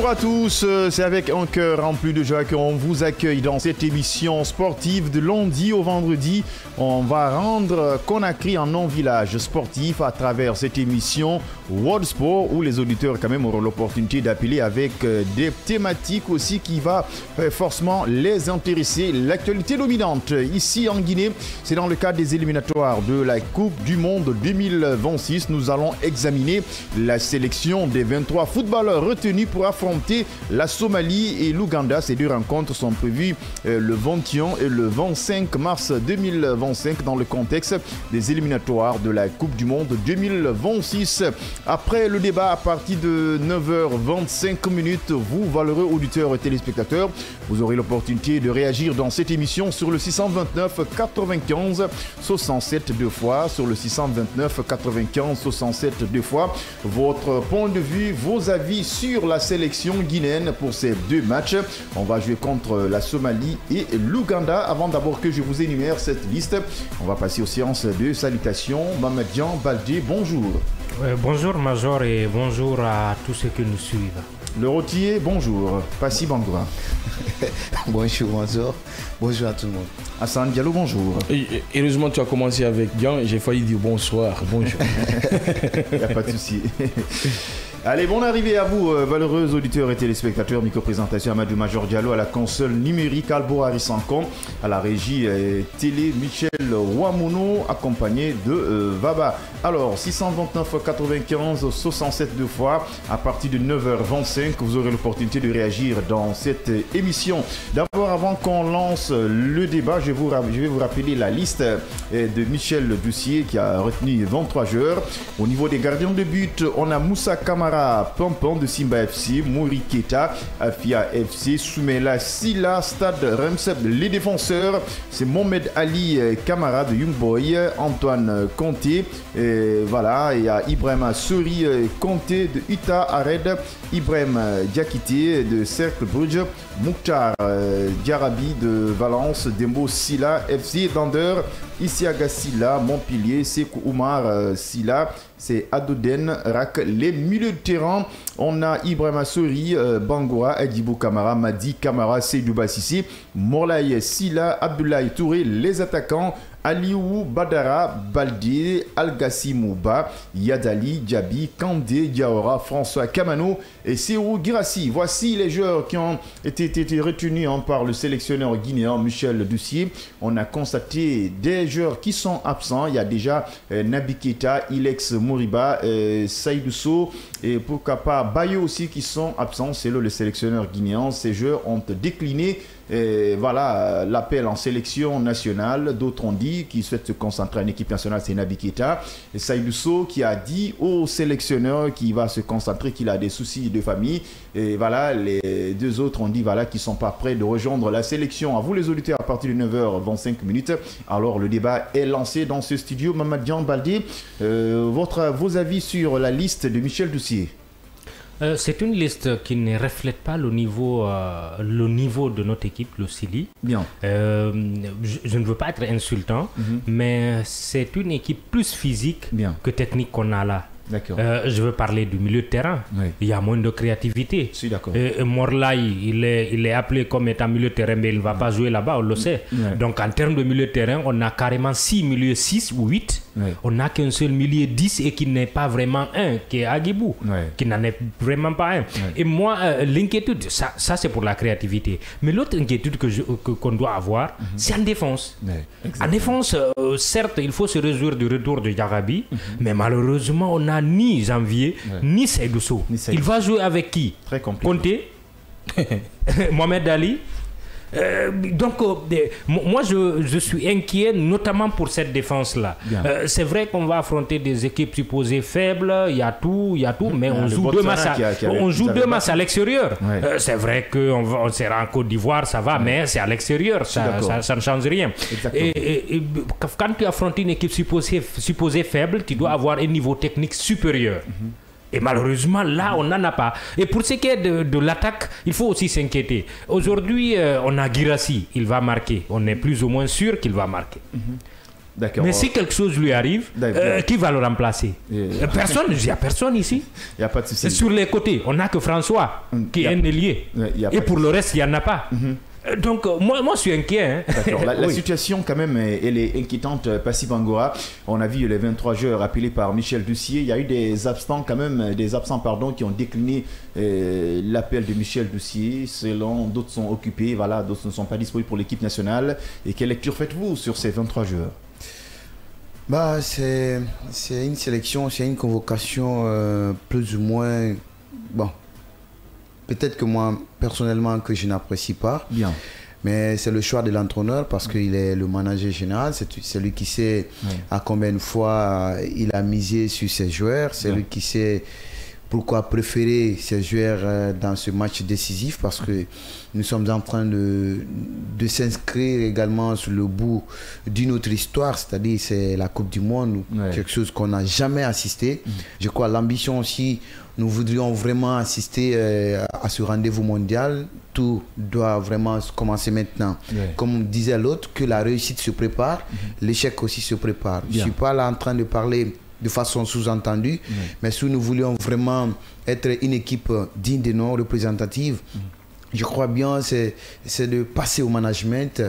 Bonjour à tous, c'est avec un cœur rempli de joie qu'on vous accueille dans cette émission sportive de lundi au vendredi. On va rendre Conakry en non-village sportif à travers cette émission World Sport où les auditeurs quand même auront l'opportunité d'appeler avec des thématiques aussi qui va forcément les intéresser. L'actualité dominante ici en Guinée, c'est dans le cadre des éliminatoires de la Coupe du Monde 2026. Nous allons examiner la sélection des 23 footballeurs retenus pour affronter la Somalie et l'Ouganda. Ces deux rencontres sont prévues le 21 et le 25 mars 2025 dans le contexte des éliminatoires de la Coupe du Monde 2026. Après le débat à partir de 9h25, vous, valeureux auditeurs et téléspectateurs, vous aurez l'opportunité de réagir dans cette émission sur le 629 95 67 deux fois, sur le 629 95 67 deux fois. Votre point de vue, vos avis sur la sélection guinéenne pour ces deux matchs. On va jouer contre la Somalie et l'Ouganda. Avant d'abord que je vous énumère cette liste, on va passer aux séances de salutations. Mamadian Baldé, bonjour. Bonjour Major et bonjour à tous ceux qui nous suivent. Le Rôtier, bonjour. Passi Bangoua. Bonjour, bonjour. Bonjour à tout le monde. Hassan Diallo, bonjour. Heureusement, tu as commencé avec Dian. J'ai failli dire bonsoir. Bonjour. Il n'y a pas de souci. Allez, bonne arrivée à vous, valeureux auditeurs et téléspectateurs. Micro-présentation Amadou Major Diallo à la console numérique, Albo Harry-Sancon à la régie télé, Michel Ouamono, accompagné de Vaba. Alors, 629 95 67 deux fois, à partir de 9h25, vous aurez l'opportunité de réagir dans cette émission. D'abord, avant qu'on lance le débat, je vais vous rappeler la liste de Michel Doucier qui a retenu 23 joueurs. Au niveau des gardiens de but, on a Moussa Kamara Pompon de Simba FC, Mouri Keita, Afia FC, Soumela Silla, Stade Rems. Les défenseurs, c'est Mohamed Ali Kamara de Young Boy, Antoine Conté, voilà, il y a Ibrahim Sori Conté de Uta Ared, Ibrahim Diakité de Cercle Brugge, Mouktar Diarabi de Valence, Dembo Silla, FC Dander, Isiaga Silla, Montpellier, Sekou Oumar Silla, c'est Adoden Rak. Les milieux de terrain, on a Ibrahim Sori, Bangoura, Adibou Kamara, Madi Kamara, Seydou Bassissi, Morlaye Silla, Abdoulaye Touré. Les attaquants, Aliou Badara, Baldé, Algassi Mouba, Yadali, Diaby, Kandé, Diaora, François Kamano et Serou Girassi. Voici les joueurs qui ont été retenus par le sélectionneur guinéen Michel Doucier. On a constaté des joueurs qui sont absents. Il y a déjà Nabi Keita, Ilex Moriba, Saïdousso et pourquoi pas Bayo aussi qui sont absents. C'est le sélectionneur guinéen. Ces joueurs ont décliné voilà l'appel en sélection nationale. D'autres ont dit qu'ils souhaitent se concentrer en équipe nationale, c'est Nabi Keita. Et Saïdousso qui a dit au sélectionneur qu'il va se concentrer, qu'il a des soucis de famille. Et voilà, les deux autres ont dit voilà, qu'ils ne sont pas prêts de rejoindre la sélection. À vous les auditeurs, à partir de 9h25. Alors le débat est lancé dans ce studio. Mamadian Baldé, vos avis sur la liste de Michel Doucier? C'est une liste qui ne reflète pas le niveau de notre équipe, le Sili. Bien. Je ne veux pas être insultant, mais c'est une équipe plus physique que technique qu'on a là. D'accord. Je veux parler du milieu de terrain. Oui. Il y a moins de créativité. Je suis d'accord. Morlaï, il est appelé comme étant milieu de terrain, mais il ne va pas jouer là-bas, on le sait. Oui. Donc en termes de milieu de terrain, on a carrément 6 milieux, 6 ou 8. Oui. On n'a qu'un seul milieu 10 et qui n'est pas vraiment un, qui est Agibou, qui n'en est vraiment pas un. Oui. Et moi, l'inquiétude, ça c'est pour la créativité. Mais l'autre inquiétude qu'on doit avoir, c'est en défense. Oui. En défense, certes, il faut se réjouir du retour de Diarabi, mais malheureusement, on n'a ni Janvier, ni Seydousso. Il va jouer avec qui? Très compliqué. Conté, Mohamed Ali. Donc, moi je suis inquiet notamment pour cette défense-là. C'est vrai qu'on va affronter des équipes supposées faibles, il y a tout, mais on joue deux matchs à l'extérieur. Ouais. C'est vrai qu'on sera en Côte d'Ivoire, ça va, mais c'est à l'extérieur, ça ne change rien. Et quand tu affrontes une équipe supposée faible, tu dois avoir un niveau technique supérieur. Et malheureusement, là, on n'en a pas. Et pour ce qui est de l'attaque, il faut aussi s'inquiéter. Aujourd'hui, on a Girassi, il va marquer. On est plus ou moins sûr qu'il va marquer. D'accord. Mais si quelque chose lui arrive, qui va le remplacer? Personne, il n'y a personne ici. Il n'y a pas de souci. Sur les côtés, on n'a que François, qui est un ailier. Et pour le reste, il n'y en a pas. Donc, moi, je suis inquiet. Hein. D'accord. La situation, quand même, elle est inquiétante. Passy Bangora, on a vu les 23 joueurs appelés par Michel Doucier. Il y a eu des absents, qui ont décliné l'appel de Michel Doucier. Selon d'autres sont occupés, voilà, d'autres ne sont pas disponibles pour l'équipe nationale. Et quelle lecture faites-vous sur ces 23 joueurs? C'est une sélection, c'est une convocation plus ou moins... Bon. Peut-être que moi, personnellement, que je n'apprécie pas. Bien. Mais c'est le choix de l'entraîneur parce qu'il est le manager général. C'est lui qui sait à combien de fois il a misé sur ses joueurs. C'est lui qui sait pourquoi préférer ses joueurs dans ce match décisif. Parce que nous sommes en train de s'inscrire également sur le bout d'une autre histoire. C'est-à-dire c'est la Coupe du Monde, quelque chose qu'on n'a jamais assisté. Je crois l'ambition aussi... Nous voudrions vraiment assister à ce rendez-vous mondial. Tout doit vraiment commencer maintenant. Comme disait l'autre, que la réussite se prépare, l'échec aussi se prépare. Je ne suis pas là en train de parler de façon sous-entendue, mais si nous voulions vraiment être une équipe digne de nom, représentative, je crois bien c'est de passer au management,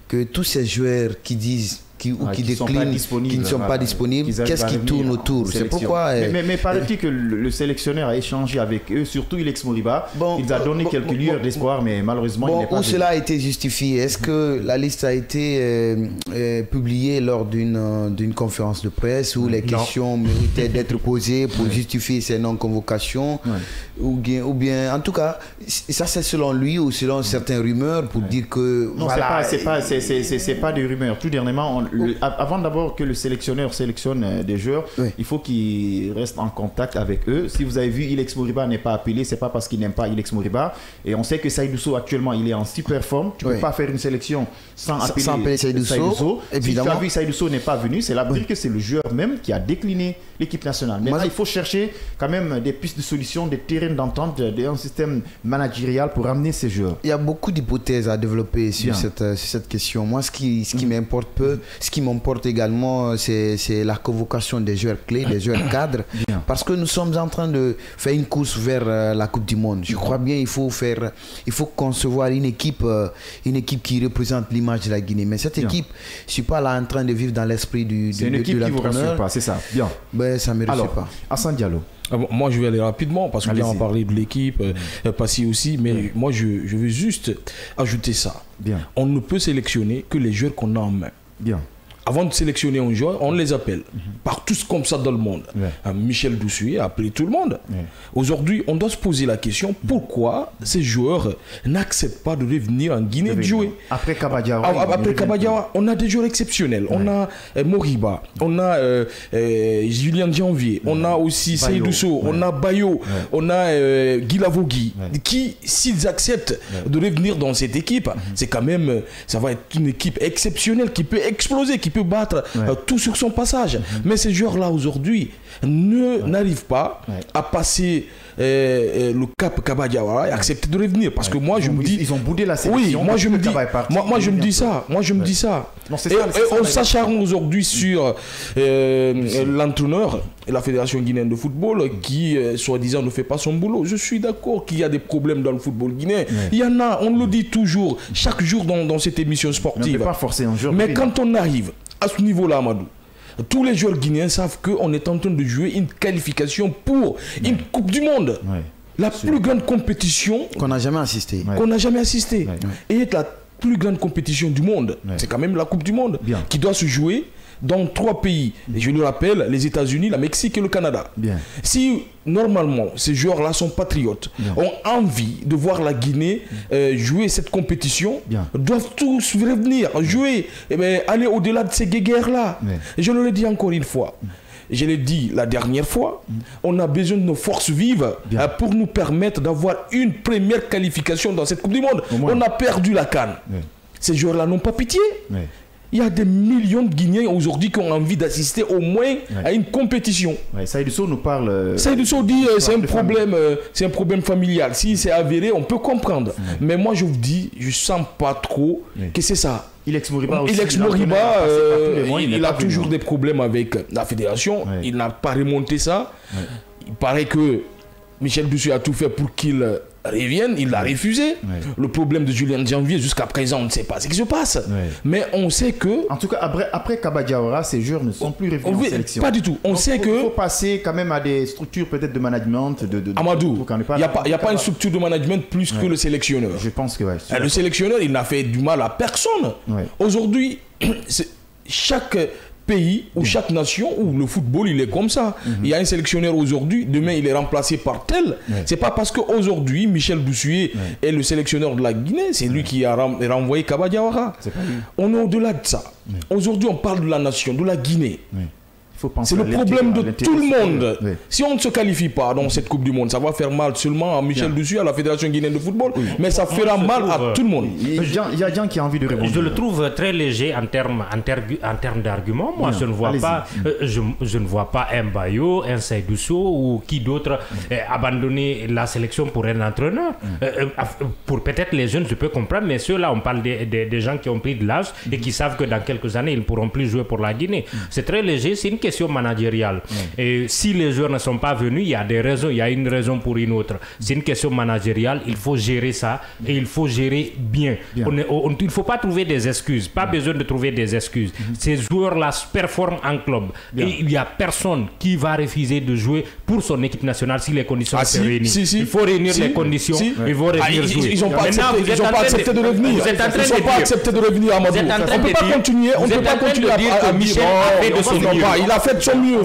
que tous ces joueurs qui disent qui déclinent, qui ne sont pas disponibles, qu'est-ce qui tourne autour? C'est pourquoi... Mais paraît-il que le sélectionneur a échangé avec eux, surtout Ilex Moriba. Il a donné quelques lueurs d'espoir, mais malheureusement, il n'est pas... Où cela a été justifié? Est-ce que la liste a été publiée lors d'une conférence de presse où les questions méritaient d'être posées pour justifier ces non-convocations? Ou bien, en tout cas, ça c'est selon lui ou selon certaines rumeurs pour dire que... Non, voilà, c'est pas des rumeurs. Tout dernièrement, avant d'abord que le sélectionneur sélectionne des joueurs, il faut qu'il reste en contact avec eux. Si vous avez vu, Ilex Moriba n'est pas appelé, c'est pas parce qu'il n'aime pas Ilex Moriba. Et on sait que Seydou Sow actuellement, il est en super forme. Tu ne peux pas faire une sélection sans appeler Seydou Sow. Si tu as vu Seydou Sow n'est pas venu, c'est la preuve que c'est le joueur même qui a décliné l'équipe nationale. Mais il faut chercher quand même des pistes de solutions, des terrains d'entente, un système managérial pour amener ces joueurs. Il y a beaucoup d'hypothèses à développer sur cette question. Moi, ce qui m'importe peu, ce qui m'importe également, c'est la convocation des joueurs clés, des joueurs cadres. Parce que nous sommes en train de faire une course vers la Coupe du Monde. Je crois bien qu'il faut concevoir une équipe qui représente l'image de la Guinée. Mais cette équipe, je ne suis pas là en train de vivre dans l'esprit de l'entraîneur. C'est une équipe qui ne vous rassure pas, c'est ça. Bien. Ben, ça ne me rassure pas. Hassan Diallo. Moi, je vais aller rapidement parce qu'on a parlé de l'équipe, Passy aussi, mais moi, je veux juste ajouter ça. Bien. On ne peut sélectionner que les joueurs qu'on a en main. Bien. Avant de sélectionner un joueur, on les appelle. Par tous comme ça dans le monde. Michel Doucier a appelé tout le monde. Aujourd'hui, on doit se poser la question, pourquoi ces joueurs n'acceptent pas de revenir en Guinée de jouer? Après Kabadiawa. Après Kabadiawa, on a des joueurs exceptionnels. On a Moriba, on a Julien Janvier, on a aussi Seydou Sow, on a Bayo, on a Guy Lavogui, qui, s'ils acceptent de revenir dans cette équipe, c'est quand même, ça va être une équipe exceptionnelle qui peut exploser, qui peut battre tout sur son passage. Mais ces joueurs-là aujourd'hui n'arrivent pas à passer le cap Kabadiawa et accepter de revenir. Parce que moi je me dis... Ils ont boudé la sélection. Oui, moi je me dis, moi je me dis ça. Moi je me dis ça. Et on s'acharne aujourd'hui sur l'entraîneur et la Fédération guinéenne de football qui, soi-disant, ne fait pas son boulot. Je suis d'accord qu'il y a des problèmes dans le football guinéen. Il y en a, on le dit toujours, chaque jour dans cette émission sportive. Mais on ne peut pas forcer un joueur. Mais quand on arrive à ce niveau-là, Amadou, tous les joueurs guinéens savent qu'on est en train de jouer une qualification pour une Coupe du Monde. La plus grande compétition qu'on n'a jamais assisté. Et la plus grande compétition du monde, c'est quand même la Coupe du Monde qui doit se jouer dans 3 pays. Et je le rappelle, les États-Unis, le Mexique et le Canada. Si normalement ces joueurs-là sont patriotes, ont envie de voir la Guinée jouer cette compétition, doivent tous revenir, jouer, aller au-delà de ces guerres-là. Je le dis encore une fois. Je l'ai dit la dernière fois, on a besoin de nos forces vives pour nous permettre d'avoir une première qualification dans cette Coupe du Monde. On a perdu la CAN. Ces joueurs-là n'ont pas pitié. Il Il y a des millions de Guinéens aujourd'hui qui ont envie d'assister au moins à une compétition. Saïdou Sow nous parle. Saïdou Sow dit c'est un problème familial. Si c'est avéré, on peut comprendre. Mais moi, je vous dis, je sens pas trop que c'est ça. Ilex Moriba aussi. Ilex Moriba, il a toujours des problèmes avec la fédération. Il n'a pas remonté ça. Il paraît que Michel Doussou a tout fait pour qu'il revienne. Il l'a refusé. Le problème de Julien Janvier, jusqu'à présent, on ne sait pas ce qui se passe. Mais on sait que... En tout cas, après Kaba Diawara, ces joueurs ne sont plus revenus en sélection. Pas du tout. On sait que... Il faut passer quand même à des structures peut-être de management. Amadou, il n'y a pas une structure de management plus que le sélectionneur. Je pense que oui. Le sélectionneur, il n'a fait du mal à personne. Aujourd'hui, chaque pays ou chaque nation où le football il est comme ça. Il y a un sélectionneur aujourd'hui, demain il est remplacé par tel. C'est pas parce qu'aujourd'hui Michel Doussoué est le sélectionneur de la Guinée, c'est lui qui a renvoyé Kaba Diawara. On est au-delà de ça. Aujourd'hui on parle de la nation, de la Guinée. C'est le problème de tout le monde. Si on ne se qualifie pas dans cette Coupe du Monde, ça va faire mal seulement à Michel Doussoué, à la Fédération guinéenne de football, mais ça fera mal à tout le monde. Il y a Jean qui a envie de répondre. Je le trouve très léger en termes d'arguments. Moi, je ne vois pas un Bayo, un Saïdou Sow ou qui d'autre abandonner la sélection pour un entraîneur. Pour peut-être les jeunes, je peux comprendre, mais ceux-là, on parle des gens qui ont pris de l'âge et qui savent que dans quelques années, ils ne pourront plus jouer pour la Guinée. C'est très léger, c'est une question managériale. Et si les joueurs ne sont pas venus, il y a des raisons, il y a une raison pour une autre. C'est une question managériale, il faut gérer ça et il faut gérer bien. Il ne faut pas trouver des excuses, pas besoin de trouver des excuses. Ces joueurs-là performent en club et il n'y a personne qui va refuser de jouer pour son équipe nationale si les conditions sont réunies. Il faut réunir les conditions, ils vont revenir jouer. Ils n'ont pas accepté de revenir. Ils n'ont pas accepté de revenir à Madou. On ne peut pas continuer à dire que Michel a fait de son mieux. Il a fait de son mieux.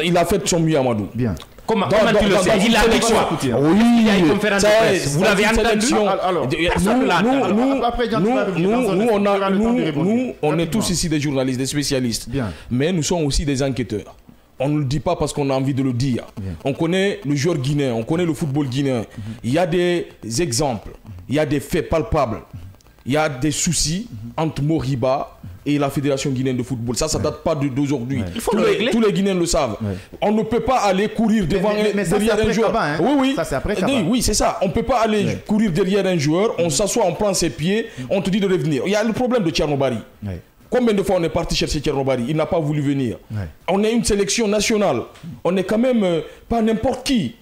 Il a fait de son mieux, Amadou. Bien. Comment tu le sais? Il a dit quoi? Oui, il y a une conférence de presse. Vous l'avez entendu? Nous, on est tous ici des journalistes, des spécialistes. Mais nous sommes aussi des enquêteurs. On ne le dit pas parce qu'on a envie de le dire. On connaît le joueur guinéen, on connaît le football guinéen. Il y a des exemples, il y a des faits palpables. Il y a des soucis entre Moriba et la Fédération guinéenne de football. Ça ne date pas d'aujourd'hui. Tous les Guinéens le savent. On ne peut pas aller courir derrière un joueur. Ça, c'est après Kaba. Oui, c'est ça. On ne peut pas aller courir derrière un joueur. On s'assoit, on prend ses pieds, on te dit de revenir. Il y a le problème de Tchernobari. Combien de fois on est parti chercher Tchernobari? Il n'a pas voulu venir. On est une sélection nationale. On n'est quand même pas n'importe qui.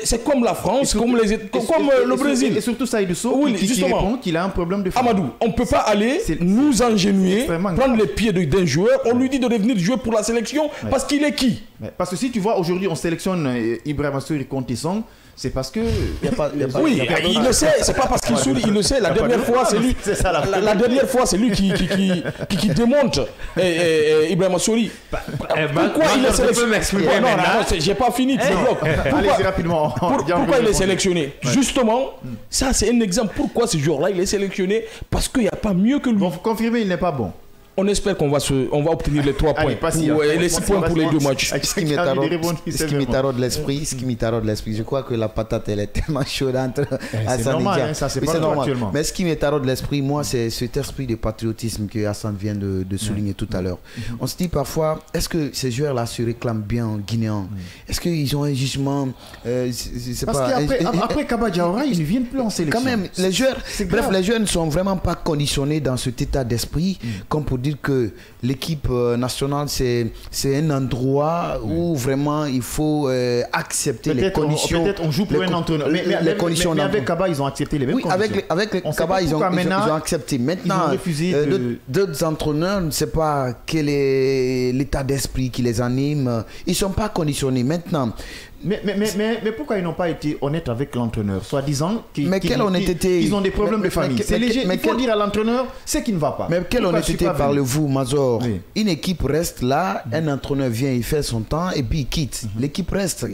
C'est comme la France, comme le Brésil. Et surtout Saïdou Sow qui répond qu'il a un problème de forme. Amadou, on ne peut pas aller nous ingénuer, prendre les pieds d'un joueur, on lui dit de revenir jouer pour la sélection parce qu'il est qui? Parce que si tu vois aujourd'hui on sélectionne Ibrahima Souri Contesson, c'est parce que oui, il le sait, c'est pas parce qu'il sourit, il le sait. La dernière fois, c'est lui. La dernière fois, c'est lui qui démonte Ibrahima Souri. Pourquoi il est sélectionné? Non, j'ai pas fini. Allez-y rapidement. Pourquoi il est sélectionné? Justement, ça c'est un exemple. Pourquoi ce joueur-là il est sélectionné? Parce qu'il n'y a pas mieux que lui. Vous confirmez, il n'est pas bon. On espère qu'on va obtenir les 3 points et les 6 points pour les 2 matchs. Ce qui me taraude l'esprit, je crois que la patate elle est tellement chaude entre c'est normal, ça c'est pas normal actuellement. Mais ce qui me taraude l'esprit, moi, c'est cet esprit de patriotisme que Hassan vient de souligner tout à l'heure. On se dit parfois, est-ce que ces joueurs-là se réclament bien en guinéen? Est-ce qu'ils ont un jugement Parce qu'après Kaba Diawara, ils ne viennent plus en sélection. Quand même, les joueurs ne sont vraiment pas conditionnés dans cet état d'esprit comme pour dire que l'équipe nationale c'est un endroit où vraiment il faut accepter les conditions. Peut-être on joue pour un entraîneur. Mais avec Kaba ils ont accepté les mêmes conditions. Avec Kaba ils ont accepté. Maintenant d'autres entraîneurs, ne sais pas quel est l'état d'esprit qui les anime. Ils ne sont pas conditionnés. Maintenant. Mais pourquoi ils n'ont pas été honnêtes avec l'entraîneur, soi-disant qu'ils ont des problèmes de famille? C'est léger, il faut dire à l'entraîneur ce qui ne va pas. Mais quelle honnêteté parlez-vous, Mazor? Une équipe reste là, un entraîneur vient, il fait son temps et puis il quitte. L'équipe reste.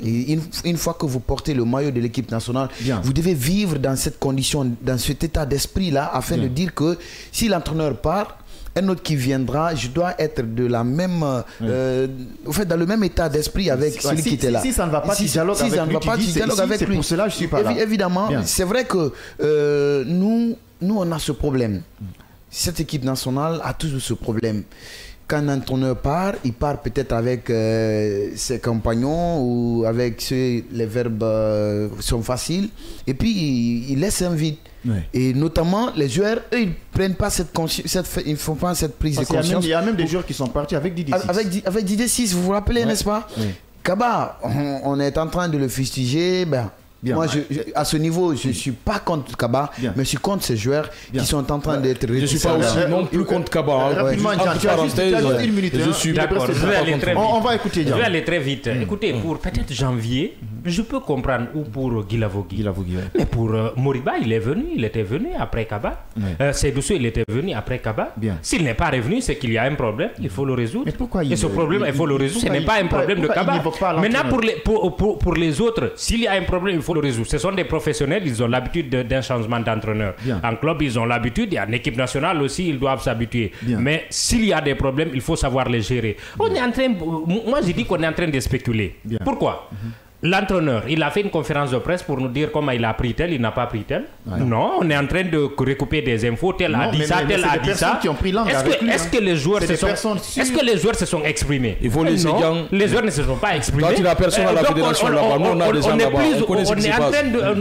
Une fois que vous portez le maillot de l'équipe nationale, vous devez vivre dans cette condition, dans cet état d'esprit-là, afin de dire que si l'entraîneur part, un autre qui viendra, je dois être de la même, dans le même état d'esprit avec celui qui était là. Si ça ne va pas, tu dialogues avec lui. Pour cela, je suis pas là. Évidemment, c'est vrai que nous, on a ce problème. cette équipe nationale a toujours ce problème. Quand un entraîneur part, il part peut-être avec ses compagnons ou avec les verbes sont faciles. Et puis, il laisse un vide. Ouais. Et notamment, les joueurs, eux, ils ne prennent pas ils font pas cette prise de conscience. Il y a même des joueurs qui sont partis avec Didier Six. Avec Didier Six, vous vous rappelez, n'est-ce pas? Kaba, on est en train de le fustiger. Bien. Moi, à ce niveau, je ne suis pas contre Kaba, mais je suis contre ces joueurs qui sont en train d'être... Je ne suis pas aussi non plus contre Kaba. Rapidement, juste une minute. Je suis d'accord. On va écouter. Je vais aller très vite. Écoutez, pour peut-être janvier, je peux comprendre, ou pour Guilavogui. Mais pour Moriba, il était venu après Kaba. Seydoussou, il était venu après Kaba. S'il n'est pas revenu, c'est qu'il y a un problème, il faut le résoudre. Mais pourquoi Et ce problème, il faut le résoudre. Ce n'est pas un problème de Kaba. Maintenant, pour les autres, s'il y a un problème, il faut le résoudre. Ce sont des professionnels, ils ont l'habitude d'un changement d'entraîneur. En club, ils ont l'habitude, et en équipe nationale aussi, ils doivent s'habituer. Mais s'il y a des problèmes, il faut savoir les gérer. On est en train, moi, je dis qu'on est en train de spéculer. Pourquoi? L'entraîneur, il a fait une conférence de presse pour nous dire comment il a pris tel, il n'a pas pris tel. Non, on est en train de recouper des infos, tel a dit ça, tel a dit ça. Est-ce que les joueurs se sont exprimés? Il faut laisser non, les joueurs ne se sont pas exprimés. Quand il a personne à la fédération là-bas, nous on a des gens là-bas.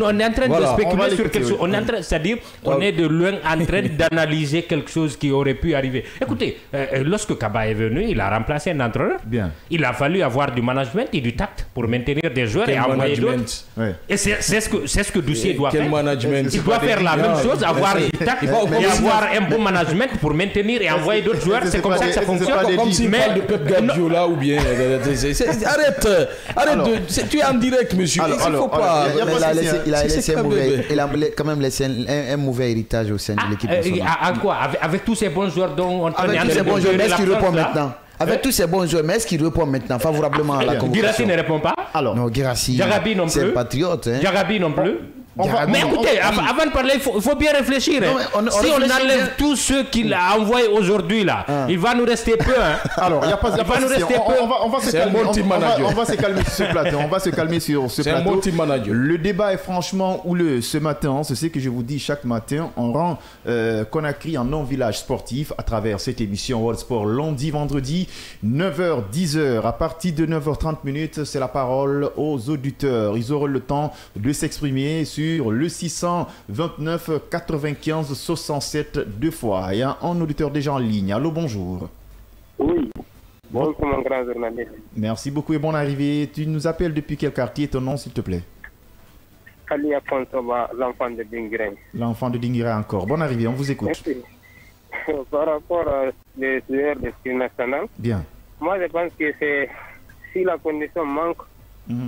On est en train de spéculer sur quelque chose. C'est-à-dire, on est de loin en train d'analyser quelque chose qui aurait pu arriver. Écoutez, lorsque Kaba est venu, il a remplacé un entraîneur. Il a fallu avoir du management et du tact pour maintenir des joueurs et envoyer d'autres. Et c'est ce que Doucier doit faire. Il doit faire la même chose, avoir du tact et avoir un bon management pour maintenir et envoyer d'autres joueurs. C'est comme ça que ça fonctionne. Comme s'il parle de Pep Guardiola ou bien... Arrête, tu es en direct, monsieur. Il faut pas... Il a quand même laissé un mauvais héritage au sein de l'équipe nationale. À quoi? Avec tous ces bons joueurs dont on est en train de jouer la France maintenant. Avec tous ces bons joueurs, mais est-ce qu'il répond maintenant favorablement à la convocation? Guirassy ne répond pas. Alors, non, Guirassy, c'est un patriote. Diarabi non plus. Mais écoutez, avant de parler, il faut bien réfléchir. Si on enlève tous ceux qu'il a envoyés aujourd'hui, là, il va nous rester peu. Alors, il n'y a pas de rester peu. On va se calmer. On va se calmer sur ce plateau. On va se calmer sur ce plateau. C'est un bon team manager. Le débat est franchement houleux ce matin. C'est ce que je vous dis chaque matin. On rend Conakry en non-village sportif à travers cette émission World Sport lundi, vendredi, 9h, 10h. À partir de 9h30, c'est la parole aux auditeurs. Ils auront le temps de s'exprimer sur le 629 95 67 deux fois. Il y a un auditeur déjà en ligne. Allô, bonjour. Oui. Bonjour, mon grand journaliste. Merci beaucoup et bonne arrivée. Tu nous appelles depuis quel quartier? Ton nom, s'il te plaît? Kalia Konsova, l'enfant de Dinguirain. L'enfant de Dinguirain encore. Bonne arrivée, on vous écoute. Merci. Par rapport à les joueurs de l'équipe nationale, bien. Moi, je pense que si la condition manque,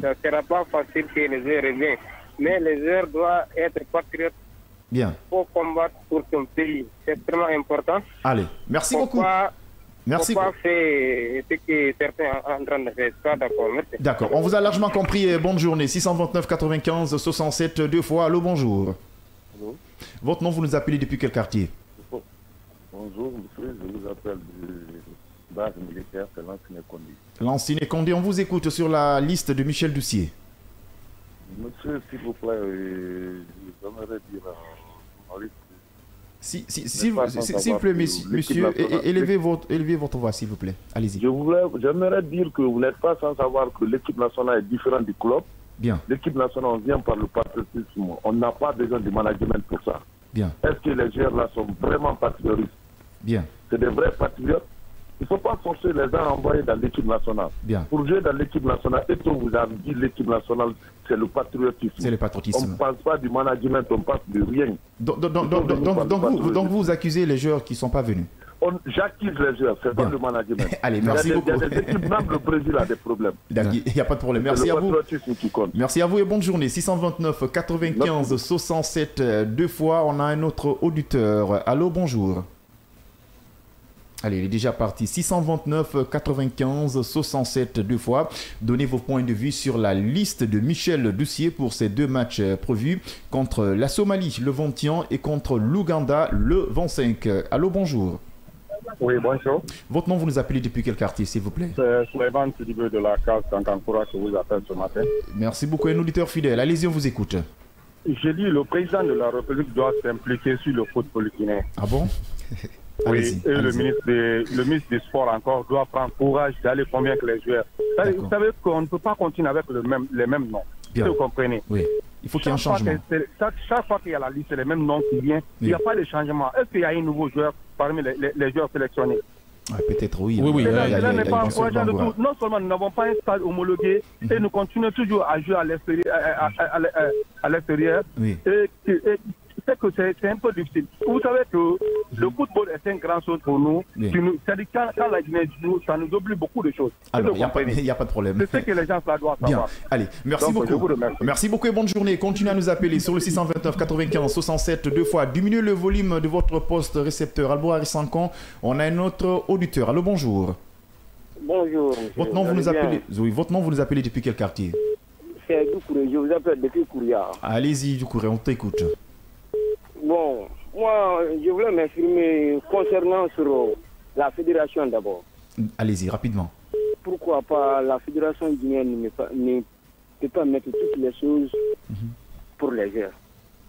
ça ne sera pas facile que les joueurs reviennent. Mais les joueurs doivent être patriotes. Bien. Pour combattre pour son pays. C'est extrêmement important. Allez, merci beaucoup. Merci. Pas faire ce que certains sont en train de faire. D'accord, merci. D'accord, on vous a largement compris. Bonne journée. 629 95 67 deux fois. Allô, bonjour. Allô. Votre nom, vous nous appelez depuis quel quartier? Bonjour, monsieur. Je vous appelle du base militaire, c'est Lanciné Condé. Lanciné Condé, on vous écoute sur la liste de Michel Doucier. Monsieur, s'il vous plaît, j'aimerais dire s'il vous plaît, monsieur, élevez votre voix, s'il vous plaît. Allez-y. J'aimerais dire que vous n'êtes pas sans savoir que l'équipe nationale est différente du club. Bien. L'équipe nationale, on vient par le patriotisme. On n'a pas besoin de management pour ça. Bien. Est-ce que les joueurs là sont vraiment patriotes? Bien. C'est des vrais patriotes. Il ne faut pas forcer les gens à envoyer dans l'équipe nationale. Bien. Pour jouer dans l'équipe nationale, et on vous a dit l'équipe nationale, c'est le patriotisme. C'est le patriotisme. On ne pense pas du management, on ne pense de rien. Donc vous accusez les joueurs qui ne sont pas venus? J'accuse les joueurs, c'est pas le management. Allez, merci beaucoup. Il y a des équipes, même le Brésil a des problèmes. Il n'y a pas de problème. Merci à vous. Qui compte. Merci à vous et bonne journée. 629 95 67 deux fois. On a un autre auditeur. Allô, bonjour. Allez, il est déjà parti. 629 95 67 deux fois. Donnez vos points de vue sur la liste de Michel Doucier pour ces deux matchs prévus contre la Somalie le 21 et contre l'Ouganda le 25. Allô, bonjour. Oui, bonjour. Votre nom, vous nous appelez depuis quel quartier, s'il vous plaît? C'est Souleymane Sidibé de la case Kankankura que vous appelle ce matin. Merci beaucoup, un auditeur fidèle. Allez-y, on vous écoute. J'ai dit le président de la République doit s'impliquer sur le football guinéen. Ah bon? Oui, et le ministre des Sports encore doit prendre courage d'aller convaincre les joueurs. Vous savez qu'on ne peut pas continuer avec les mêmes noms. Bien. Vous comprenez? Oui. Il faut qu'il y ait un changement. Chaque fois qu'il y a la liste, c'est les mêmes noms qui viennent. Il n'y a pas de changement. Est-ce qu'il y a un nouveau joueur parmi les joueurs sélectionnés? Peut-être oui. Oui. Cela n'est pas encourageant du tout. Non seulement nous n'avons pas un stade homologué et nous continuons toujours à jouer à l'extérieur. Oui. Et c'est que c'est un peu difficile. Vous savez que le football est une grande chose pour nous. Oui. C'est-à-dire quand la Guinée joue, ça nous oublie beaucoup de choses. Alors, il n'y a pas de problème. C'est ce que les gens doivent Bien. savoir. Allez, merci beaucoup. Merci beaucoup et bonne journée. Continuez à nous appeler sur le 629 95 67 deux fois. Diminuez le volume de votre poste récepteur. Albo Arissankon, on a un autre auditeur. Allô, bonjour. Bonjour. Monsieur. Votre nom, vous nous appelez. Oui, votre nom, vous nous appelez depuis quel quartier? C'est Doucouré, je vous appelle depuis Kouria. Allez-y, Doucouré, on t'écoute. Bon, moi, je voulais m'exprimer concernant sur la fédération d'abord. Allez-y, rapidement. Pourquoi pas la fédération guinéenne ne peut pas mettre toutes les choses pour les joueurs?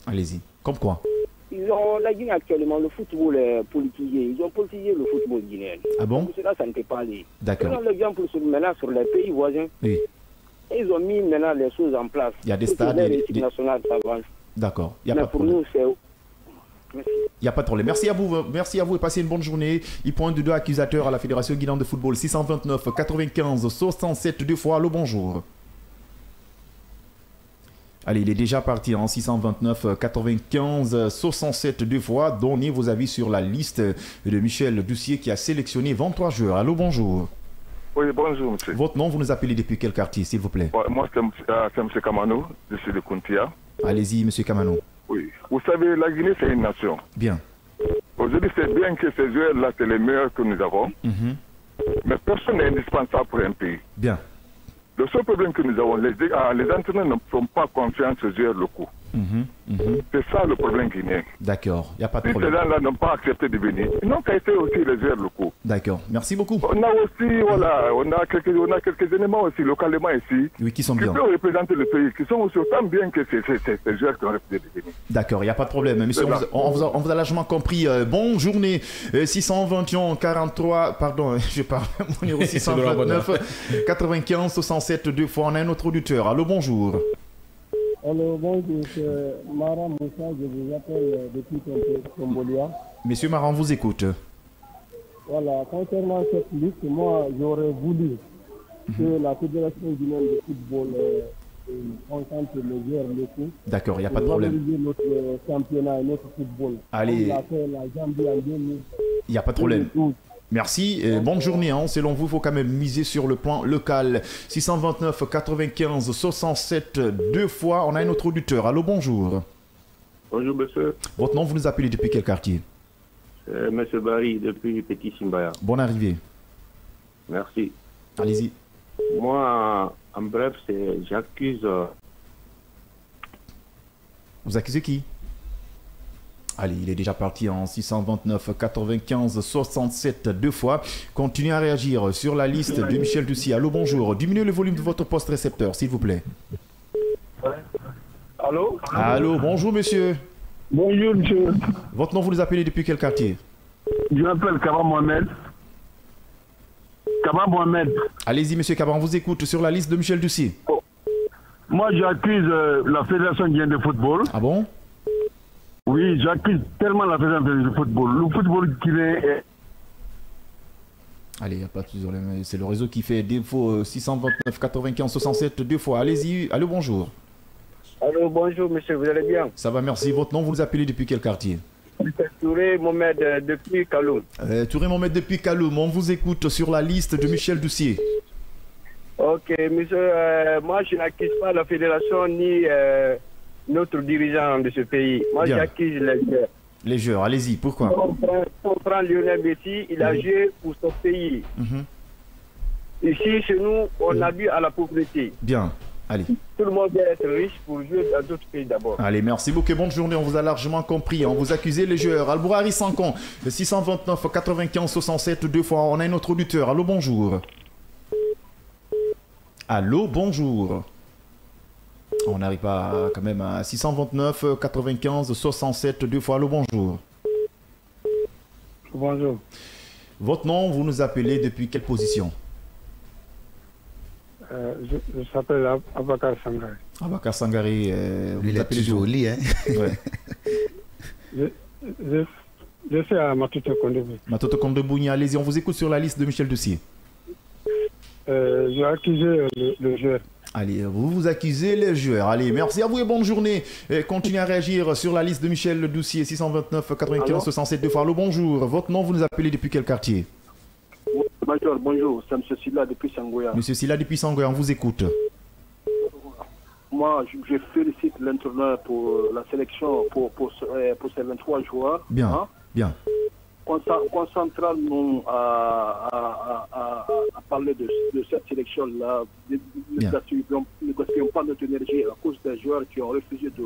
Allez-y. Comme quoi? La Guinée actuellement, le football est politisé. Ils ont politisé le football guinéen. Ah bon? Donc cela, ça ne peut pas aller. D'accord. Prenons l'exemple maintenant sur les pays voisins. Oui. Ils ont mis maintenant les choses en place. Il y a des stades. L'équipe nationale s'avance. D'accord. Il n'y a Mais pas de pour problème. nous, c'est... Merci. Il n'y a pas de problème. Merci à vous et passez une bonne journée. Il pointe de deux accusateurs à la Fédération guinéenne de football. 629 95 67 deux fois. Allô, bonjour. Allez, il est déjà parti en 629 95 67 deux fois. Donnez vos avis sur la liste de Michel Doucier qui a sélectionné 23 joueurs. Allô, bonjour. Oui, bonjour, monsieur. Votre nom, vous nous appelez depuis quel quartier, s'il vous plaît? Ouais, moi, c'est M. Kamano, je suis de Kuntia. Allez-y, monsieur Kamano. Oui. Vous savez, la Guinée, c'est une nation. Bien. Aujourd'hui, c'est bien que ces joueurs-là, c'est les meilleurs que nous avons. Mais personne n'est indispensable pour un pays. Bien. Le seul problème que nous avons, les entraîneurs ne font pas confiance aux joueurs locaux. C'est ça le problème guinéen. D'accord, il n'y a pas de Si problème. ces gens-là n'ont pas accepté de venir, ils n'ont qu'à essayer aussi les joueurs locaux. D'accord, merci beaucoup. On a aussi, voilà, on a quelques éléments aussi localement ici. Oui, qui sont qui bien. peuvent représenter le pays, qui sont aussi autant bien que ces joueurs qui ont refusé de venir. D'accord, il n'y a pas de problème. Monsieur, on vous a largement compris. Bonne journée. 621 43, pardon, je parle mon numéro 629 95 67 deux fois. On a un autre auditeur. Allô, bonjour. Alors bonjour, c'est Mara Moussa, je vous appelle depuis Tombolia. Monsieur Maran vous écoute. Voilà, concernant cette liste, moi j'aurais voulu que la Fédération guinéenne de football concentre les joueurs locaux. D'accord, il n'y a pas de problème. Notre championnat et notre football. Allez. On a fait la Zambie en 2000. Il n'y a pas de problème. Merci. Bonne journée. Selon vous, il faut quand même miser sur le plan local. 629 95 67 deux fois. On a un autre auditeur. Allô, bonjour. Bonjour, monsieur. Votre nom, vous nous appelez depuis quel quartier? Monsieur Barry, depuis Petit Simbaya. Bonne arrivée. Merci. Allez-y. Moi, en bref, j'accuse... Vous accusez qui? Allez, il est déjà parti en 629 95 67 deux fois. Continuez à réagir sur la liste de Michel Doucier. Allô, bonjour. Diminuez le volume de votre poste récepteur, s'il vous plaît. Allô? Allô, bonjour, monsieur. Bonjour, monsieur. Votre nom, vous nous appelez depuis quel quartier? Je m'appelle Kaba Mohamed. Kaba Mohamed. Allez-y, monsieur Kaba, on vous écoute sur la liste de Michel Doucier. Moi, j'accuse la Fédération guinéenne de football. Ah bon? Oui, j'accuse tellement la Fédération de football. Le football guinéen est... Allez, il n'y a pas de problème. C'est le réseau qui fait défaut. 629 95 67 deux fois. Allez-y. Allô, bonjour. Allô, bonjour, monsieur, vous allez bien? Ça va, merci. Votre nom, vous nous appelez depuis quel quartier? Touré Mohamed depuis Kaloum. Touré Mohamed depuis Kaloum. On vous écoute sur la liste de Michel Doucier. Ok, monsieur, moi je n'accuse pas la fédération ni notre dirigeant de ce pays. Moi j'accuse les joueurs. Les joueurs, allez-y, pourquoi? On prend Lionel Messi, il a joué pour son pays. Ici, chez nous, on a dû à la pauvreté. Bien, allez. Tout le monde doit être riche pour jouer dans d'autres pays d'abord. Allez, merci beaucoup, bonne journée, on vous a largement compris. On vous accusez les joueurs. Albourari Sankon, 629 95 67 deux fois. On a un autre auditeur. Allô, bonjour. Allô, bonjour. On n'arrive pas quand même à 629 95 67 deux fois. Allô, bonjour. Bonjour. Votre nom, vous nous appelez depuis quelle position? Je s'appelle Abakar Sangari. Abakar Sangari, vous l'appelez joli, hein? Ouais. Je suis à Matoto Kondebou. Matoto Kondebou, allez-y, on vous écoute sur la liste de Michel Doucier. J'ai accusé le joueur. Allez, vous accusez les joueurs. Allez, merci à vous et bonne journée. Et continuez à réagir sur la liste de Michel Doucier, 629 95 67 2 fois. Allô, bonjour. Votre nom, vous nous appelez depuis quel quartier? Major, bonjour. C'est M. Silla depuis Sangoya. M. Silla depuis Sangoya, on vous écoute. Moi, je félicite l'entraîneur pour la sélection pour ces 23 joueurs. Bien, hein? Bien. Concentrons-nous à parler de cette sélection-là. Ne gaspillons pas notre énergie à cause des joueurs qui ont refusé de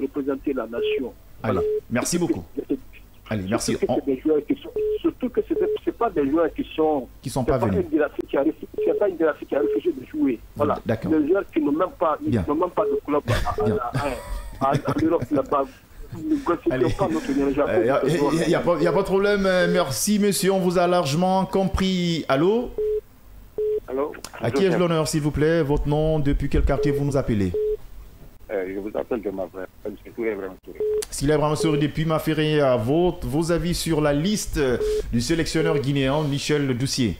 représenter la nation. Allez, voilà. Merci beaucoup. Allez, merci. Surtout que ce n'est pas des joueurs qui sont pas venus. C'est pas une dynastie qui a refusé de jouer. Voilà. D'accord. Des joueurs qui n'ont même pas de club en Europe là-bas. Il n'y a pas de problème. Merci, monsieur. On vous a largement compris. Allô? Allô? À qui ai-je l'honneur, s'il vous plaît? Votre nom, depuis quel quartier vous nous appelez? Je vous appelle de ma frère. Sila Ibrahim Souri depuis Maféré, vos avis sur la liste du sélectionneur guinéen Michel Doucier.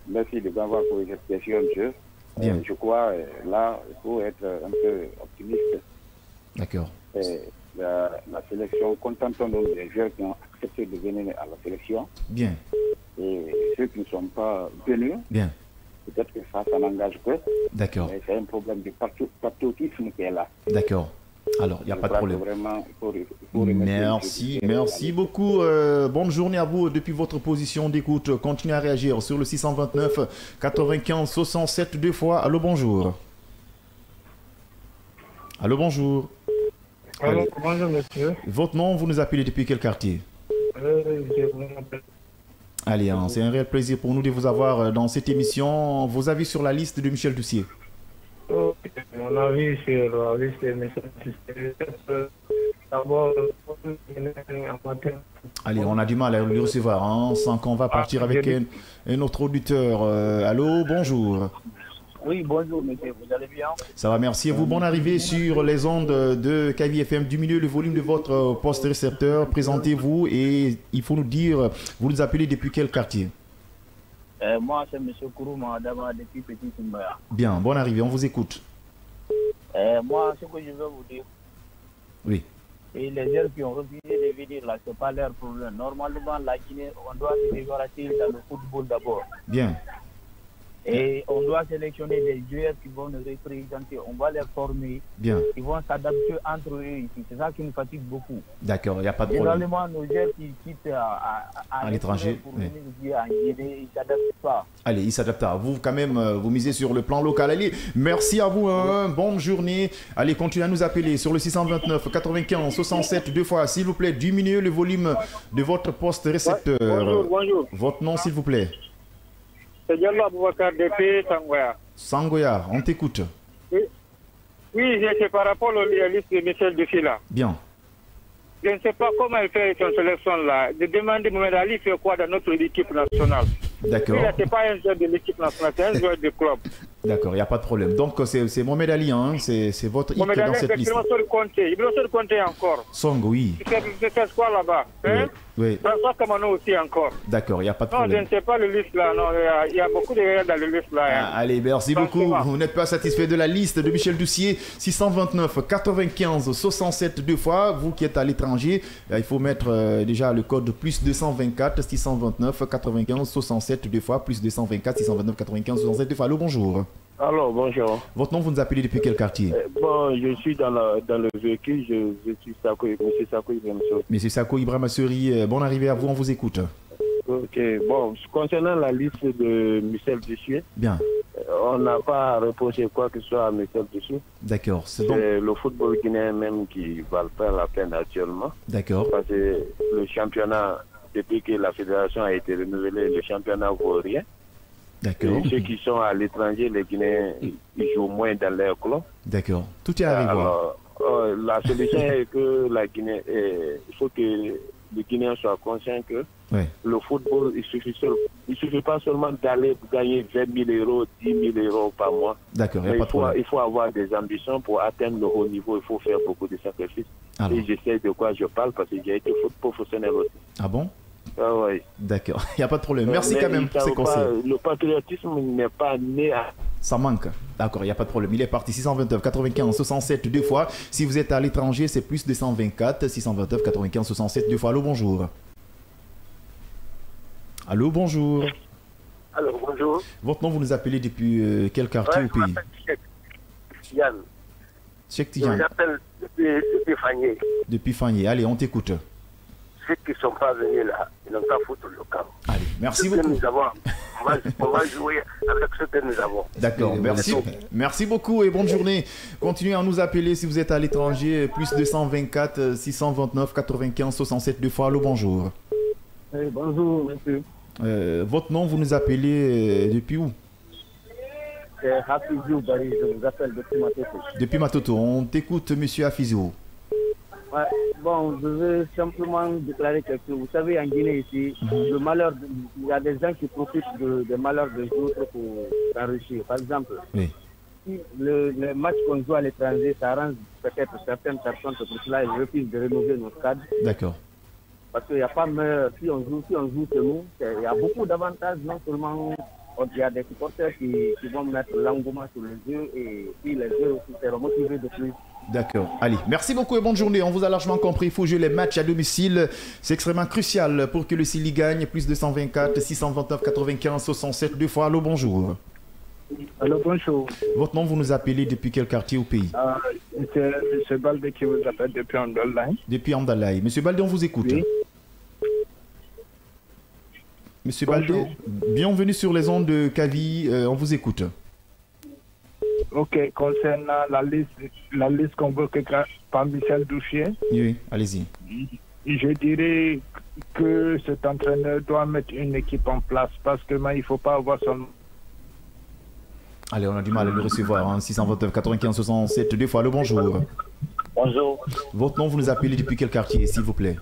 Merci de m'avoir posé cette question, monsieur. Bien. Je crois, là, il faut être un peu optimiste. D'accord. La sélection, contentons-nous des joueurs qui ont accepté de venir à la sélection. Bien. Et ceux qui ne sont pas venus, bien. Peut-être que ça n'engage pas. D'accord. Mais c'est un problème de patriotisme qui est là. D'accord. Alors, il n'y a pas de problème. Vraiment, il faut merci beaucoup. Bonne journée à vous depuis votre position d'écoute. Continuez à réagir sur le 629 95 67 2 fois. Allô, bonjour. Allô, bonjour. Allô, bonjour, monsieur. Votre nom, vous nous appelez depuis quel quartier? Allez, c'est un réel plaisir pour nous de vous avoir dans cette émission. Vos avis sur la liste de Michel Doucier? Mon avis sur la liste de Michel Doucier, d'abord, allez, on a du mal à le recevoir, hein, sans qu'on va partir avec un autre auditeur. Allô, bonjour. Oui, bonjour, monsieur, vous allez bien? Ça va, merci. Et vous, bonne arrivée sur les ondes de KV FM. Diminuez le volume de votre poste récepteur. Présentez-vous et il faut nous dire, vous nous appelez depuis quel quartier? Moi, c'est monsieur Kourouma Adama depuis Petit Simbaya. Bien, bonne arrivée, on vous écoute. Moi, ce que je veux vous dire, oui. Et les gens qui ont refusé de venir là, ce n'est pas leur problème. Normalement, la Guinée, on doit se débarrasser dans le football d'abord. Bien. Et on doit sélectionner des joueurs qui vont nous représenter. On va les former. Bien. Ils vont s'adapter entre eux ici. C'est ça qui nous fatigue beaucoup. D'accord, il n'y a pas de problème. Généralement, nos joueurs qui quittent à l'étranger pour venir jouer en Guinée, ils ne s'adaptent pas. Allez, ils s'adaptent pas. Vous, quand même, vous misez sur le plan local. Allez, merci à vous. Bonne journée. Allez, continuez à nous appeler sur le 629 95 67 2 fois. S'il vous plaît, diminuez le volume de votre poste récepteur. Bonjour. Votre nom, s'il vous plaît. C'est Diallo Aboubakar depuis Sangoya. Sangoya, on t'écoute. Oui, c'est par rapport à la liste de Michel Doucier là. Bien. Je ne sais pas comment il fait son sélection là. Je demande Mohamed Ali fait quoi dans notre équipe nationale. D'accord. Il n'est pas un joueur de l'équipe nationale, c'est un joueur de club. D'accord, il n'y a pas de problème. Donc c'est Mohamed Ali, hein, c'est votre équipe dans cette liste. Il veut compter encore. Song, oui. C'est quoi là-bas, hein? Oui. François Kamano aussi encore. D'accord, il n'y a pas de problème. Non, je ne sais pas le liste là. Non, il y a beaucoup de gens dans le liste là. Hein. Allez, merci beaucoup. Vous n'êtes pas satisfait de la liste de Michel Doucier. 629 95 67 2 fois. Vous qui êtes à l'étranger, il faut mettre déjà le code plus 224 629 95 67 2 fois. Plus 224 629 95 67 2 fois. Allô, bonjour. Alors, bonjour. Votre nom, vous nous appelez depuis quel quartier? Bon, je suis dans le véhicule, je suis Sako, M. Sako Ibrahim Souri. M. Sako Ibrahim Souri, bonne arrivée à vous, on vous écoute. Ok, bon, concernant la liste de Michel Doucier, bien. On n'a pas reproché quoi que ce soit à Michel Doucier. D'accord. C'est le football guinéen même qui va le faire la peine actuellement. D'accord. Parce que le championnat, depuis que la fédération a été renouvelée, le championnat ne vaut rien. D'accord. Ceux qui sont à l'étranger, les Guinéens, ils jouent moins dans leur club. D'accord. Tout est à revoir. Alors, la solution est que la Guinée, il faut que les Guinéens soient conscients que le football, il suffit pas seulement d'aller gagner 20 000 euros, 10 000 euros par mois. D'accord, il faut avoir des ambitions pour atteindre le haut niveau. Il faut faire beaucoup de sacrifices. Alors. Et je sais de quoi je parle parce que j'ai été professionnel aussi. Ah bon? Ah oui. D'accord, il n'y a pas de problème. Merci quand même pour ces conseils. Le patriotisme n'est pas né à... Ça manque. D'accord, il n'y a pas de problème. Il est parti 629 95 67 deux fois. Si vous êtes à l'étranger, c'est plus 224 629 95 67 deux fois. Allô, bonjour. Allô, bonjour. Allô, bonjour. Votre nom, vous nous appelez depuis quel quartier au pays? Yann. Cheikh Tidiane. Je vous appelle depuis Fagné. Depuis Fagné. Allez, on t'écoute. Ceux qui ne sont pas venus là, ils n'ont qu'à foutre le camp. Allez, merci beaucoup. Nous avons, on va jouer avec ce que nous avons. D'accord, merci. Merci beaucoup et bonne journée. Continuez à nous appeler si vous êtes à l'étranger. Plus 224 629 95 67 deux fois. Allô, bonjour. Oui, bonjour, monsieur. Votre nom, vous nous appelez depuis où? C'est Hafizou Bari, je vous appelle depuis Matoto. Depuis Matoto. On t'écoute, monsieur Hafizou. Ouais, bon, je veux simplement déclarer quelque chose. Vous savez, en Guinée ici, le malheur, il y a des gens qui profitent des malheurs des autres pour s'enrichir. Par exemple, le match qu'on joue à l'étranger, ça arrange peut-être certaines personnes, c'est pour cela ils refusent de rénover notre cadre. D'accord. Parce qu'il n'y a pas meilleur. Si on joue chez nous, il y a beaucoup d'avantages, non seulement il y a des supporters qui vont mettre l'engouement sur les jeux et puis les jeux aussi seront motivés de plus. D'accord. Allez, merci beaucoup et bonne journée. On vous a largement compris. Il faut jouer les matchs à domicile. C'est extrêmement crucial pour que le Sili gagne. Plus 224 629 95 67 deux fois. Allô, bonjour. Allô, bonjour. Votre nom, vous nous appelez depuis quel quartier au pays? C'est M. Balde qui vous appelle depuis Andalaï. Depuis Andalaï. Monsieur Balde, on vous écoute. Oui. Monsieur Balde, bienvenue sur les ondes de Kavi. On vous écoute. Ok, concernant la liste convoquée par Michel Douchier. Oui, allez-y. Je dirais que cet entraîneur doit mettre une équipe en place parce que il ne faut pas avoir son... Allez, on a du mal à le recevoir. Hein. 629 95 67 deux fois. Le bonjour. Bonjour. Votre nom, vous nous appelez depuis quel quartier, s'il vous plaît?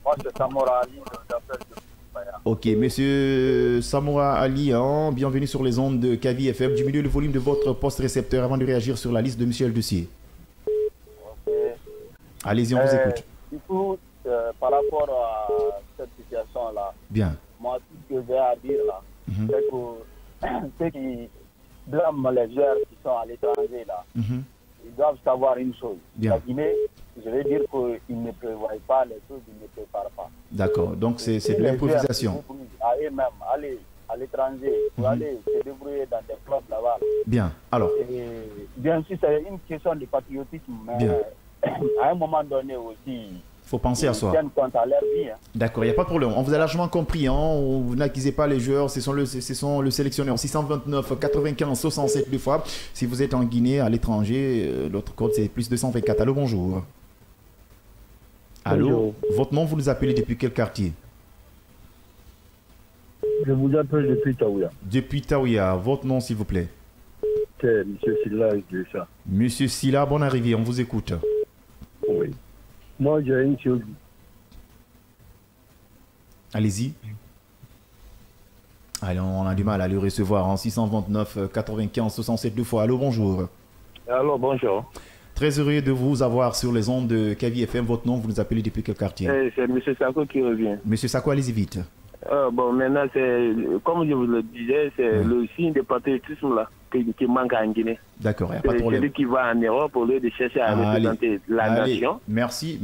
Moi, c'est Samoura Ali. Je vous appelle depuis Baya. Ok, monsieur Samoura Ali, hein, bienvenue sur les ondes de Kavi FM. Diminuez le volume de votre poste récepteur avant de réagir sur la liste de Michel Doucier. Ok. Allez-y, on vous écoute. Du coup, par rapport à cette situation-là, bien. Moi, tout ce que j'ai à dire là, c'est que ceux qui blâment les joueurs qui sont à l'étranger là, ils doivent savoir une chose. Bien. La Guinée, je veux dire qu'ils ne prévoient pas les choses, ils ne préparent pas. D'accord, donc c'est de l'improvisation. À eux-mêmes, aller à l'étranger, pour aller se débrouiller dans des clubs là-bas. Bien, alors. Et bien sûr, c'est une question de patriotisme, mais à un moment donné aussi, il faut penser à soi. Compte à leur vie, hein. D'accord, il n'y a pas de problème. On vous a largement compris. Hein. Vous n'accusez pas les joueurs, ce sont le sélectionneur. 629 95 67 deux fois. Si vous êtes en Guinée, à l'étranger, l'autre code c'est plus 224. Allô, bonjour. Allô, bonjour. Votre nom, vous nous appelez depuis quel quartier? Je vous appelle depuis Taouya. Depuis Taouya. Votre nom, s'il vous plaît? C'est M. Silla Idrissa. Monsieur Silla, bonne arrivée, on vous écoute. Oui. Moi, j'ai une chose. Allez-y. Allez, on a du mal à le recevoir en 629 95 67 deux fois. Allô, bonjour. Allô, bonjour. Très heureux de vous avoir sur les ondes de Kavi FM. Votre nom, vous nous appelez depuis quel quartier? C'est M. Sako qui revient. Monsieur Sako, allez-y vite. Bon, maintenant, comme je vous le disais, c'est le signe de patriotisme là, qui manque en Guinée. D'accord, il n'y a pas de problème. C'est celui qui va en Europe au lieu de chercher à représenter la nation. Merci.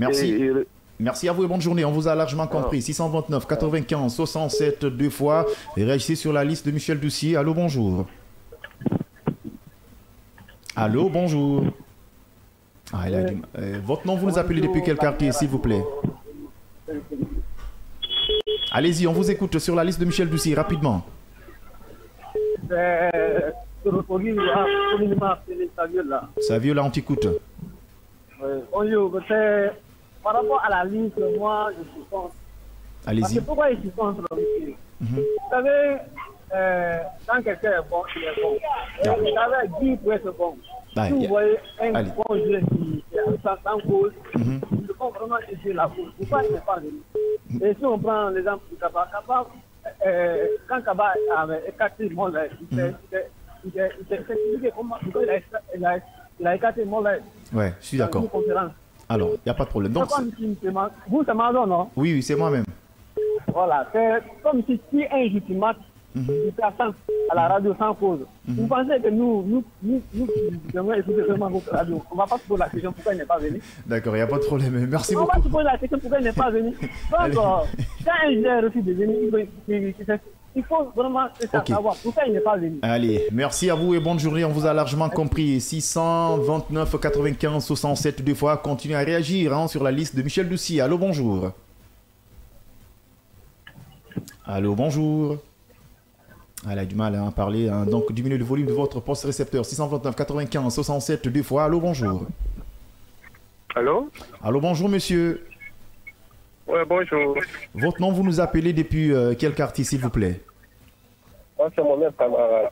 Merci à vous et bonne journée. On vous a largement compris. 629 95 67 deux fois. Et réagissez sur la liste de Michel Doucier. Allô, bonjour. Allô, bonjour. Votre nom, vous nous appelez depuis quel quartier, s'il vous plaît? Allez-y, on vous écoute sur la liste de Michel Doucier, rapidement. Saviola, on t'écoute. Par rapport à la liste, moi, je suis contre. Allez-y. Pourquoi je suis contre? Vous savez, quand quelqu'un est bon, il est bon. Vous savez, Guy peut être bon. Si vous voyez un bon jeu qui est sans cause, il faut vraiment essayer la cause. Pourquoi il n'est pas venu? Et si on prend l'exemple de Kaba, quand Kaba avait écarté Mollet, il s'est expliqué comment il a écarté Mollet. Ouais, je suis d'accord. Alors, il n'y a pas de problème. Donc, vous, c'est Mazon, non? Oui, c'est moi-même. Voilà, c'est comme si un jour tu matches, tu t'attends à la radio sans cause. Vous pensez que nous devons écouter vraiment votre radio. On ne va pas se poser la question pourquoi il n'est pas venu. D'accord, il n'y a pas de problème. Merci beaucoup. On va se poser la question pourquoi il n'est pas venu. Donc, quand un joueur refuse de venir, il faut vraiment savoir pourquoi il n'est pas venu. Allez, merci à vous et bonne journée. On vous a largement compris. 629 95 67 deux fois. Continuez à réagir sur la liste de Michel Doucier. Allô, bonjour. Allô, bonjour. Elle a du mal à parler. Donc, diminuez le volume de votre poste récepteur. 629 95 67 deux fois. Allô, bonjour. Allô? Allô, bonjour, monsieur. Ouais, bonjour. Votre nom, vous nous appelez depuis quel quartier, s'il vous plaît? Moi, c'est mon camarade.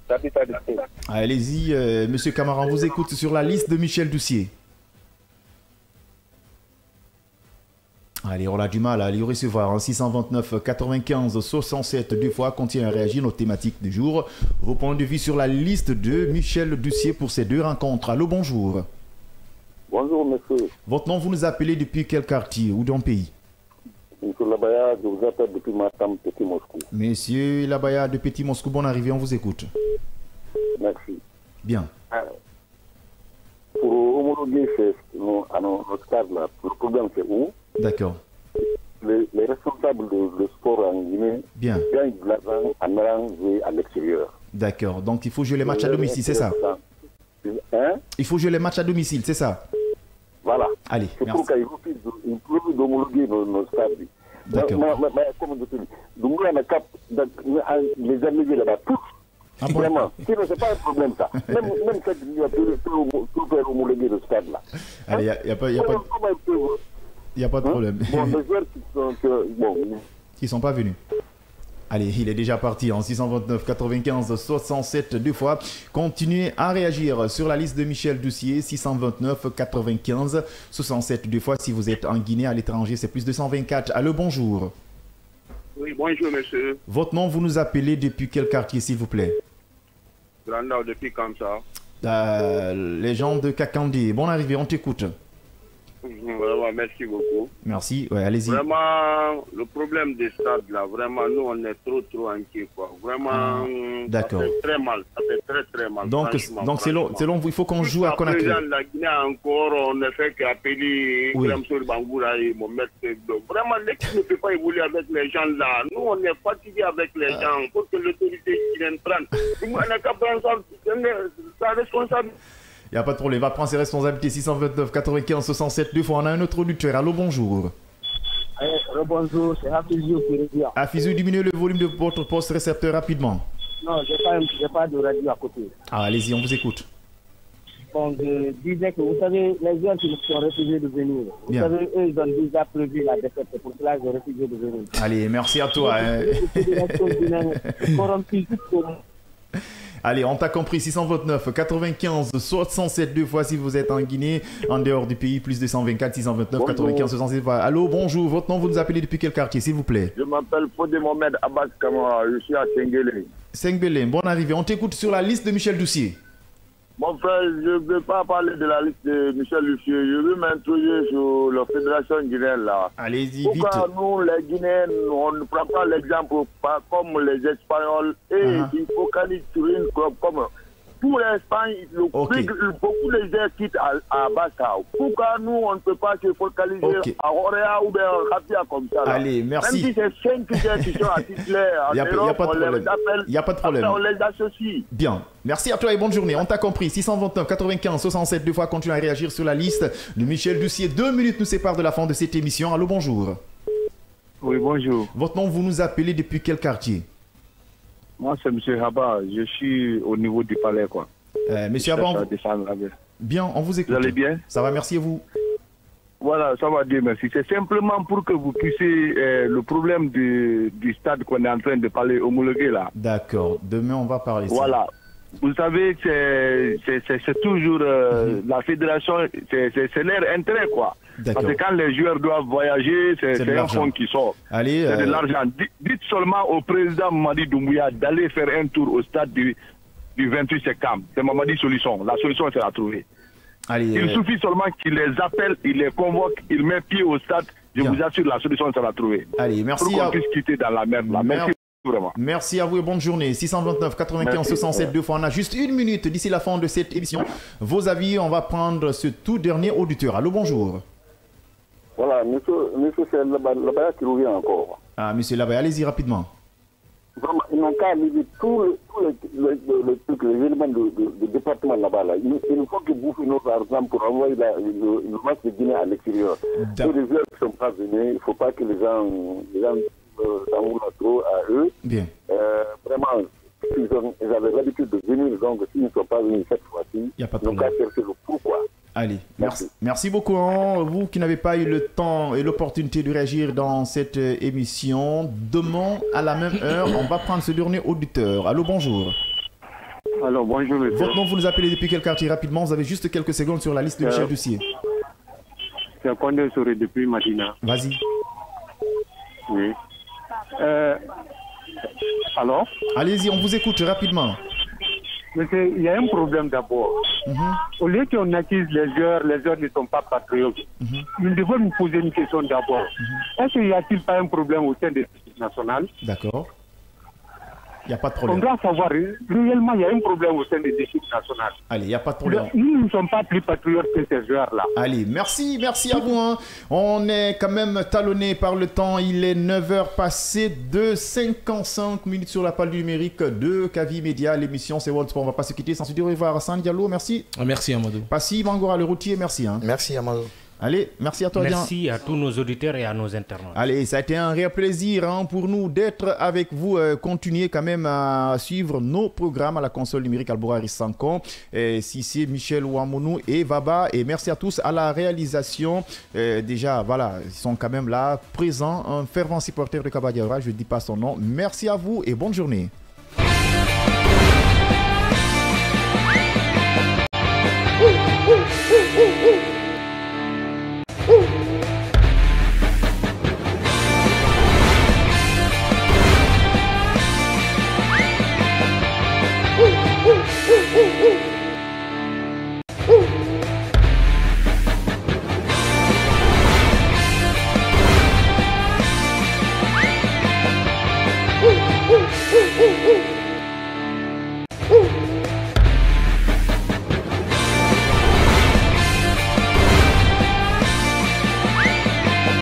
J'habite à Disney. Allez-y, monsieur Camara, on vous écoute sur la liste de Michel Doucier. Allez, on a du mal à les recevoir. 629 95 67 deux fois. Continuez à réagir nos thématiques du jour. Vos points de vue sur la liste de Michel Doucier pour ces deux rencontres. Allô, bonjour. Bonjour, monsieur. Votre nom, vous nous appelez depuis quel quartier ou dans le pays? Monsieur Labaya, je vous appelle depuis Matam, Petit Moscou. Monsieur Labaya de Petit Moscou, bonne arrivée, on vous écoute. Merci. Bien. Pour homologuer à notre stade, là, le problème c'est où? D'accord. Les responsables de sport en Guinée gagnent de l'argent en allant jouer à l'extérieur. D'accord. Donc il faut jouer les matchs à domicile, c'est ça? Il faut jouer les matchs à domicile, c'est ça? Voilà. Allez, c'est pour qu'ils refusent d'homologuer nos stades. D'accord. Comme je te dis, donc on a cap les amis là-bas, tous. Ah bon? Vraiment. Sinon, c'est pas un problème ça. Même cette ligne peut faire homologuer le stade là. Allez, il n'y a pas de problème. Bon, les joueurs qui sont pas venus. Allez, il est déjà parti en 629 95 67 deux fois. Continuez à réagir sur la liste de Michel Doucier. 629 95 67 deux fois. Si vous êtes en Guinée, à l'étranger, c'est plus 224. Allô, bonjour. Oui, bonjour, monsieur. Votre nom, vous nous appelez depuis quel quartier, s'il vous plaît? Grandau, depuis Kamsa. Les gens de Kakandi. Bonne arrivée, on t'écoute. Vraiment, merci beaucoup. Merci, ouais, allez-y. Vraiment, le problème des stades, là, vraiment, nous, on est trop inquiets, quoi. Vraiment, d'accord. Ça fait très mal, ça fait très mal. Donc selon vous, il faut qu'on joue à Conakry. La Guinée encore, on ne fait qu'appeler Gramsor Bangoura et Mohamed Segdo. Vraiment, l'équipe ne peut pas évoluer avec les gens là. Nous, on est fatigués avec les gens pour que l'autorité vienne prendre. On n'a qu'à prendre sa responsabilité. Il n'y a pas de problème, va prendre ses responsabilités. 629 95 67 deux fois. On a un autre auditeur. Allô, bonjour. Bonjour, c'est Hafizou qui revient. Hafizou, diminuez le volume de votre poste récepteur rapidement. Non, j'ai pas de radio à côté. Ah, allez-y, on vous écoute. Bon, je disais que vous savez, les gens qui sont refusés de venir, vous savez, eux, ils ont déjà prévu la défaite, c'est pour cela qu'ils ont refusé de venir. Allez, merci à toi. Allez, on t'a compris, 629 95 67 deux fois si vous êtes en Guinée, en dehors du pays, plus 224 629 95 67 fois. Allô, bonjour, votre nom, vous nous appelez depuis quel quartier, s'il vous plaît? Je m'appelle Fodé Mohamed Abbas Kamara, je suis à Sengbélé. Sengbélé, bonne arrivée. On t'écoute sur la liste de Michel Doucier. Mon frère, je ne veux pas parler de la liste de Michel Doucier, je veux m'introduire sur la fédération guinéenne là. Allez-y, vite. Pourquoi nous, les Guinéens, on ne prend pas l'exemple comme les Espagnols et ils focalisent sur une club comme pour l'Espagne, beaucoup de gens quittent à Bassa. Pourquoi nous, on ne peut pas se focaliser à Orea ou bien à Rapia comme ça là. Allez, merci. Même si c'est 5 gens qui sont titulaires, il n'y a pas de problème. Après, on les associe. Bien. Merci à toi et bonne journée. On t'a compris. 629 95 67 deux fois. Continue à réagir sur la liste de Michel Doucier. 2 minutes nous séparent de la fin de cette émission. Allô, bonjour. Oui, bonjour. Votre nom, vous nous appelez depuis quel quartier? Moi, c'est M. Haba. Je suis au niveau du palais, quoi. Monsieur Haba, bien, on vous écoute. Vous allez bien? Ça va, merci à vous. Voilà, ça va bien, merci. C'est simplement pour que vous puissiez le problème du stade qu'on est en train de parler homologué là. D'accord. Demain, on va parler. Voilà. Vous savez, c'est toujours la fédération, c'est leur intérêt, quoi. Parce que quand les joueurs doivent voyager, c'est un fonds qui sort. C'est de l'argent. Dites seulement au président Mamadi Doumbouya d'aller faire un tour au stade du 28 septembre. C'est Mamadi Solution. La solution sera trouvée. Il suffit seulement qu'il les appelle, il les convoque, il met pied au stade. Je vous assure, la solution sera trouvée. Allez, merci. Pour qu'on puisse quitter dans la merde. Merci vraiment. Merci à vous et bonne journée. 629 95 67 2 fois. On a juste une minute d'ici la fin de cette émission. Vos avis, on va prendre ce tout dernier auditeur. Allô, bonjour. Voilà, monsieur c'est Labaya qui revient encore. Ah, monsieur Labaya, allez-y rapidement. Vraiment, ils n'ont qu'à arriver tous les éléments de département là-bas. Là. Il faut qu'ils bouffent notre argent pour envoyer le match de Guinée à l'extérieur. Si les joueurs ne sont pas venus, il ne faut pas que les gens s'en roulent trop à eux. Bien. Vraiment, ils avaient l'habitude de venir, donc s'ils ne sont pas venus cette fois-ci, ils n'ont qu'à chercher le pourquoi. Allez, merci beaucoup. Hein. Vous qui n'avez pas eu le temps et l'opportunité de réagir dans cette émission, demain à la même heure, on va prendre ce dernier auditeur. Allô, bonjour. Alors, bonjour. Monsieur. Votre nom, vous nous appelez depuis quel quartier rapidement? Vous avez juste quelques secondes sur la liste de Michel Dussier. C'est Condé Soré depuis Madina. Vas-y. Oui. Alors? Allez-y, on vous écoute rapidement. Mais il y a un problème d'abord. Au lieu qu'on accuse les joueurs ne sont pas patriotes. Nous devons nous poser une question d'abord. Est-ce qu'il n'y a-t-il pas un problème au sein des équipes nationales? D'accord. Il n'y a pas de problème. On doit savoir, réellement, il y a un problème au sein des équipes nationales. Allez, il n'y a pas de problème. Nous ne sommes pas plus patriotes que ces joueurs-là. Allez, merci à vous. Hein. On est quand même talonné par le temps. Il est 9h passé de 55 minutes sur la page du numérique de Kavi Média. L'émission, c'est World Sport. On ne va pas se quitter sans se dire au revoir. Hassan Diallo, merci. Merci, Amadou. Passi Mangora, le routier, merci. Hein. Merci, Amadou. Allez, merci à toi. Merci à tous nos auditeurs et à nos internautes. Allez, ça a été un réel plaisir pour nous d'être avec vous. Continuez quand même à suivre nos programmes à la console numérique Albourari Sankon, Sissi, Michel Ouamounou et Vaba. Et merci à tous à la réalisation. Déjà, voilà, ils sont quand même là, présents. Un fervent supporter de Kabadiaora, je ne dis pas son nom. Merci à vous et bonne journée.